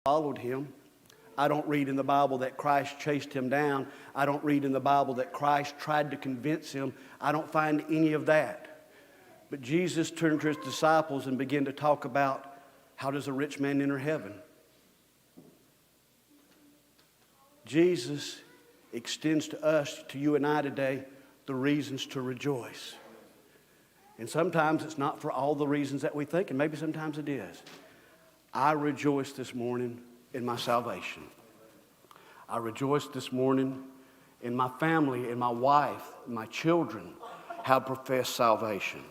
followed him. I don't read in the Bible that Christ chased him down. I don't read in the Bible that Christ tried to convince him. I don't find any of that. But Jesus turned to his disciples and began to talk about, how does a rich man enter heaven? Jesus extends to us, to you and I today, the reasons to rejoice. And sometimes it's not for all the reasons that we think, and maybe sometimes it is. I rejoice this morning in my salvation. I rejoice this morning in my family, in my wife, in my children have professed salvation.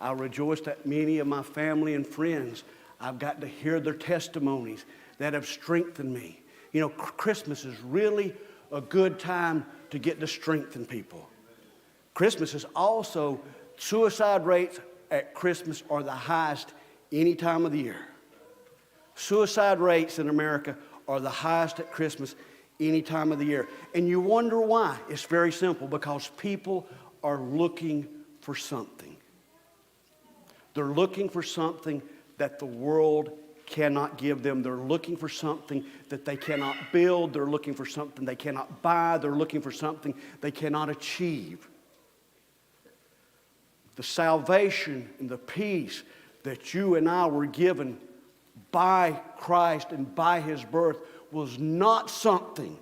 I rejoice that many of my family and friends, I've got to hear their testimonies that have strengthened me. You know, Christmas is really a good time to get to strengthen people. Christmas is also, suicide rates at Christmas are the highest any time of the year. Suicide rates in America are the highest at Christmas any time of the year. And you wonder why. It's very simple, because people are looking for something. They're looking for something that the world cannot give them. They're looking for something that they cannot build. They're looking for something they cannot buy. They're looking for something they cannot achieve. The salvation and the peace that you and I were given by Christ and by His birth was not something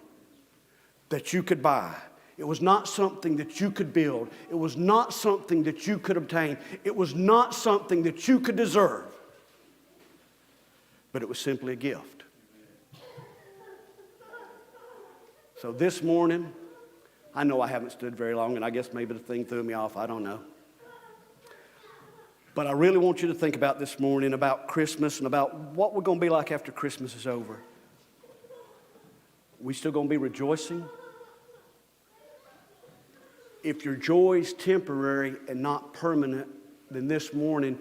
that you could buy. It was not something that you could build. It was not something that you could obtain. It was not something that you could deserve. But it was simply a gift. So this morning, I know I haven't stood very long, and I guess maybe the thing threw me off. I don't know. But I really want you to think about this morning, about Christmas and about what we're going to be like after Christmas is over. We still going to be rejoicing? If your joy is temporary and not permanent, then this morning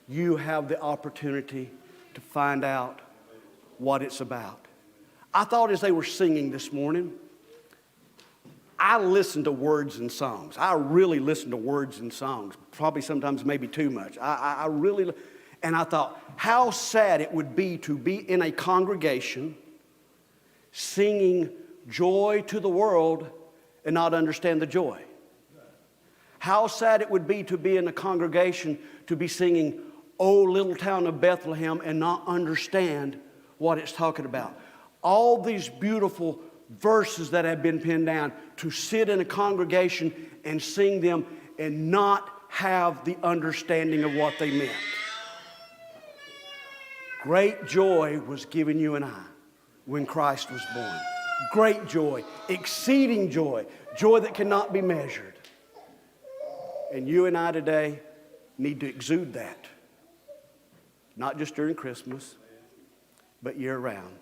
you have the opportunity to find out what it's about. I thought as they were singing this morning, I listen to words and songs. I really listen to words and songs, probably sometimes maybe too much. I really, and I thought how sad it would be to be in a congregation singing joy to the world and not understand the joy. How sad it would be to be in a congregation to be singing, "Oh, little town of Bethlehem," and not understand what it's talking about. All these beautiful verses that have been pinned down, to sit in a congregation and sing them and not have the understanding of what they meant. Great joy was given you and I when Christ was born. Great joy, exceeding joy, joy that cannot be measured. And you and I today need to exude that. Not just during Christmas, but year round.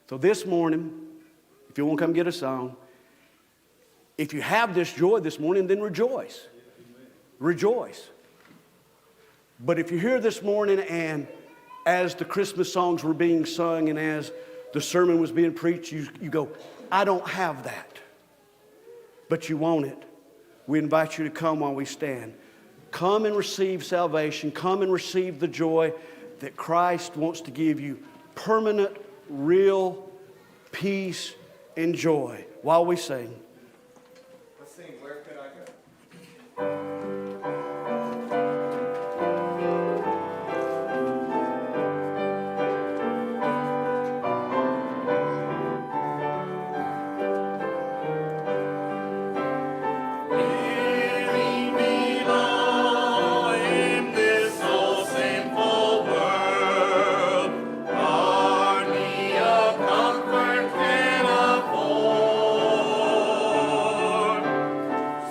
So this morning, if you want to come get a song, if you have this joy this morning, then rejoice. Rejoice. But if you're here this morning and as the Christmas songs were being sung and as the sermon was being preached, you go, "I don't have that." But you want it. We invite you to come while we stand. Come and receive salvation. Come and receive the joy that Christ wants to give you. Permanent, real peace and joy while we sing. Let's sing, "Where Could I Go?"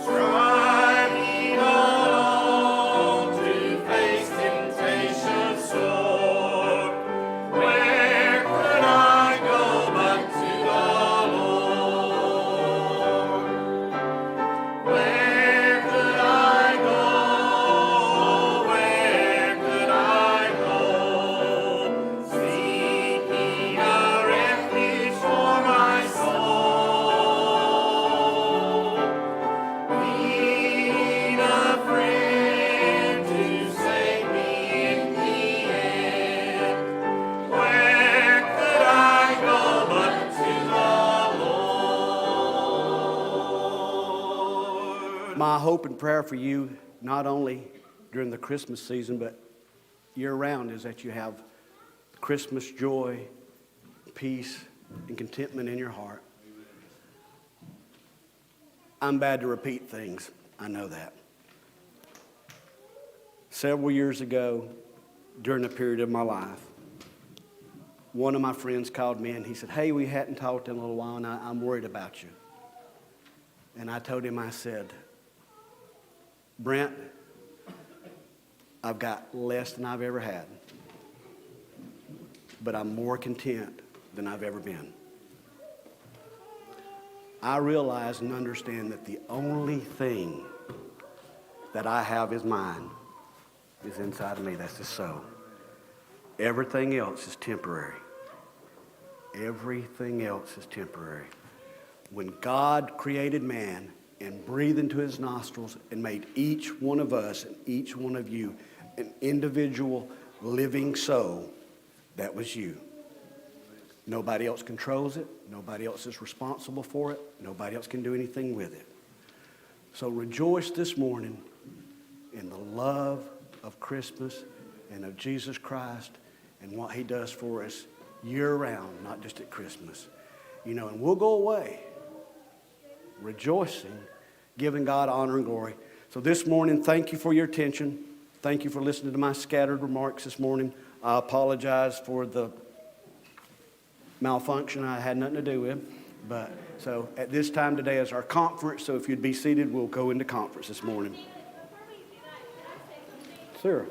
Striving my hope and prayer for you, not only during the Christmas season, but year-round, is that you have Christmas joy, peace, and contentment in your heart. I'm bad to repeat things. I know that. Several years ago, during a period of my life, one of my friends called me and he said, "Hey, we hadn't talked in a little while and I'm worried about you." And I told him, I said, "Brent, I've got less than I've ever had, but I'm more content than I've ever been. I realize and understand that the only thing that I have is mine, is inside of me. That's the soul. Everything else is temporary. Everything else is temporary." When God created man and breathed into his nostrils and made each one of us and each one of you an individual living soul, that was you. Nobody else controls it. Nobody else is responsible for it. Nobody else can do anything with it. So rejoice this morning in the love of Christmas and of Jesus Christ and what he does for us year-round, not just at Christmas. You know, and we'll go away rejoicing, giving God honor and glory. So this morning, thank you for your attention. Thank you for listening to my scattered remarks this morning. I apologize for the malfunction I had nothing to do with. But so at this time today is our conference. So if you'd be seated, we'll go into conference this morning. Sir.